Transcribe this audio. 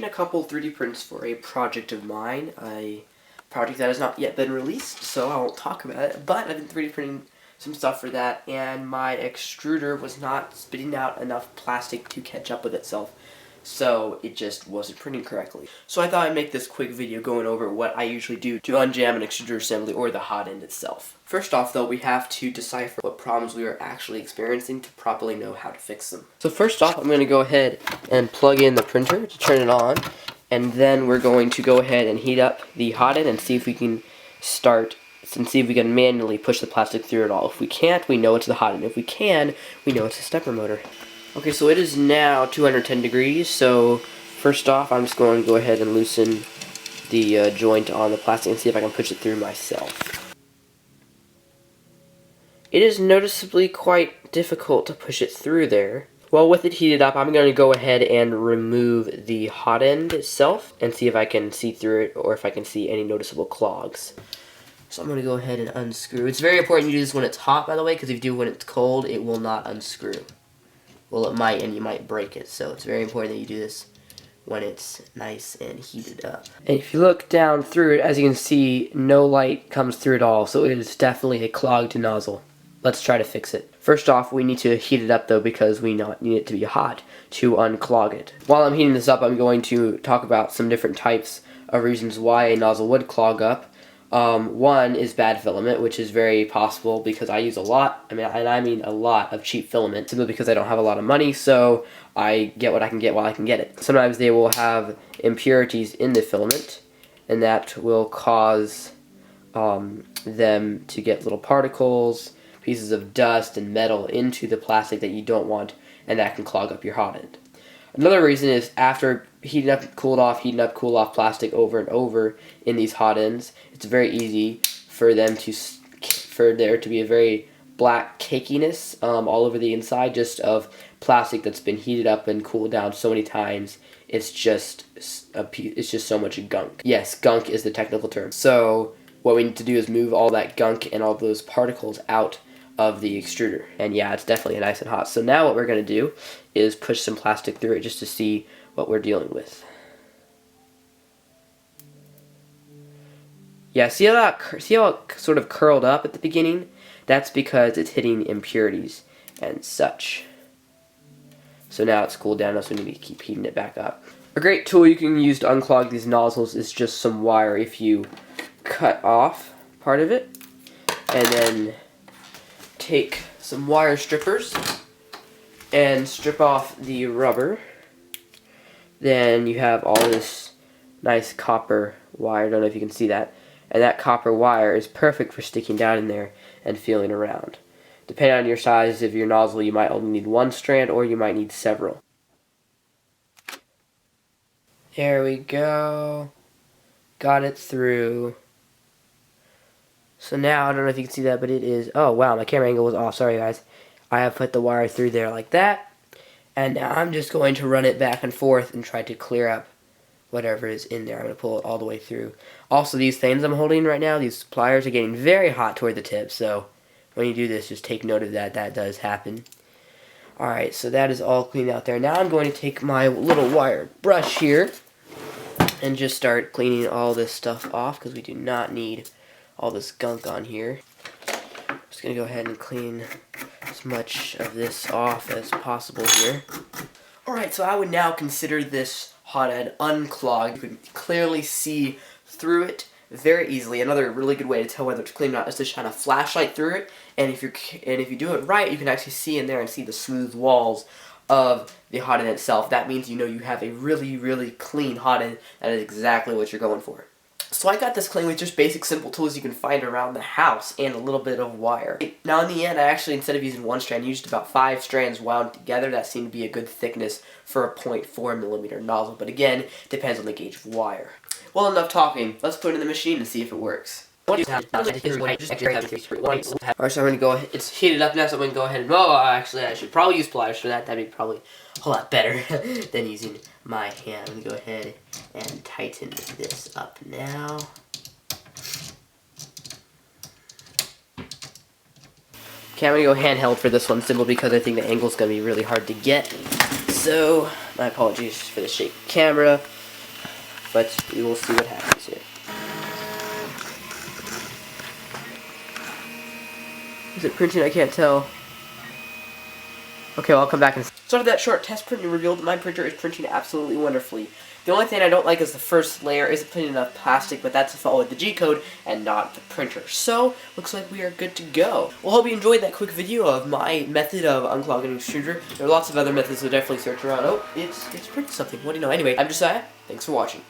a couple 3D prints for a project of mine, a project that has not yet been released, so I won't talk about it, but I've been 3D printing some stuff for that, and my extruder was not spitting out enough plastic to catch up with itself, so it just wasn't printing correctly. So I thought I'd make this quick video going over what I usually do to unjam an extruder assembly or the hot end itself. First off though, we have to decipher what problems we are actually experiencing to properly know how to fix them. So first off, I'm going to go ahead and plug in the printer to turn it on, and then we're going to go ahead and heat up the hot end and see if we can see if we can manually push the plastic through it all. If we can't, we know it's the hot end. If we can, we know it's a stepper motor. Okay, so it is now 210 degrees, so first off, I'm just going to go ahead and loosen the joint on the plastic and see if I can push it through myself. It is noticeably quite difficult to push it through there. Well, with it heated up, I'm going to go ahead and remove the hot end itself and see if I can see through it or if I can see any noticeable clogs. So I'm going to go ahead and unscrew. It's very important you do this when it's hot, by the way, because if you do it when it's cold, it will not unscrew. Well, it might, and you might break it, so it's very important that you do this when it's nice and heated up. And if you look down through it, as you can see, no light comes through at all, so it is definitely a clogged nozzle. Let's try to fix it. First off, we need to heat it up though, because we need it to be hot to unclog it. While I'm heating this up, I'm going to talk about some different types of reasons why a nozzle would clog up. One is bad filament, which is very possible because I use a lot, I mean a lot of cheap filament, simply because I don't have a lot of money, so I get what I can get while I can get it. Sometimes they will have impurities in the filament, and that will cause them to get little particles, pieces of dust and metal into the plastic that you don't want, and that can clog up your hot end. Another reason is after heating up, cool off plastic over and over in these hot ends, it's very easy for there to be a very black cakiness all over the inside just of plastic that's been heated up and cooled down so many times. It's just so much gunk. Yes, gunk is the technical term. So what we need to do is move all that gunk and all those particles out of the extruder. And yeah, it's definitely nice and hot. So now what we're going to do is push some plastic through it just to see what we're dealing with. Yeah, see how it sort of curled up at the beginning? That's because it's hitting impurities and such. So now it's cooled down, so we need to keep heating it back up. A great tool you can use to unclog these nozzles is just some wire. If you cut off part of it and then take some wire strippers and strip off the rubber, then you have all this nice copper wire. I don't know if you can see that, and that copper wire is perfect for sticking down in there and feeling around. Depending on your size of your nozzle, you might only need one strand or you might need several. There we go, got it through. So now, I don't know if you can see that, but it is, oh wow, my camera angle was off, sorry guys. I have put the wire through there like that, and now I'm just going to run it back and forth and try to clear up whatever is in there. I'm going to pull it all the way through. Also, these things I'm holding right now, these pliers, are getting very hot toward the tip, so when you do this, just take note of that. That does happen. Alright, so that is all cleaned out there. Now I'm going to take my little wire brush here and just start cleaning all this stuff off, because we do not need all this gunk on here. I'm just going to go ahead and clean as much of this off as possible here. Alright, so I would now consider this hot end unclogged. You can clearly see through it very easily. Another really good way to tell whether it's clean or not is to shine a flashlight through it, and if you do it right, you can actually see in there and see the smooth walls of the hot end itself. That means you know you have a really, really clean hot end. That is exactly what you're going for. So I got this clean with just basic simple tools you can find around the house and a little bit of wire. Now in the end, I actually, instead of using one strand, used about 5 strands wound together. That seemed to be a good thickness for a 0.4mm nozzle, but again, depends on the gauge of wire. Well, enough talking. Let's put it in the machine and see if it works. Alright, so I'm going to go ahead, it's heated up now, so I'm going to go ahead and, oh, actually, I should probably use pliers for that. That'd be probably a whole lot better than using my hand. I'm going to go ahead and tighten this up now. Okay, I'm going to go handheld for this one, simply because I think the angle's going to be really hard to get. So, my apologies for the shaky camera. but we will see what happens here. Is it printing? I can't tell. Okay, well, I'll come back and... So after that short test print, it revealed that my printer is printing absolutely wonderfully. The only thing I don't like is the first layer isn't putting enough plastic, but that's to follow the G-code and not the printer. So, looks like we are good to go. Well, hope you enjoyed that quick video of my method of unclogging an extruder. There are lots of other methods, so definitely search around. Oh, it's printing something. What do you know? Anyway, I'm Josiah. Thanks for watching.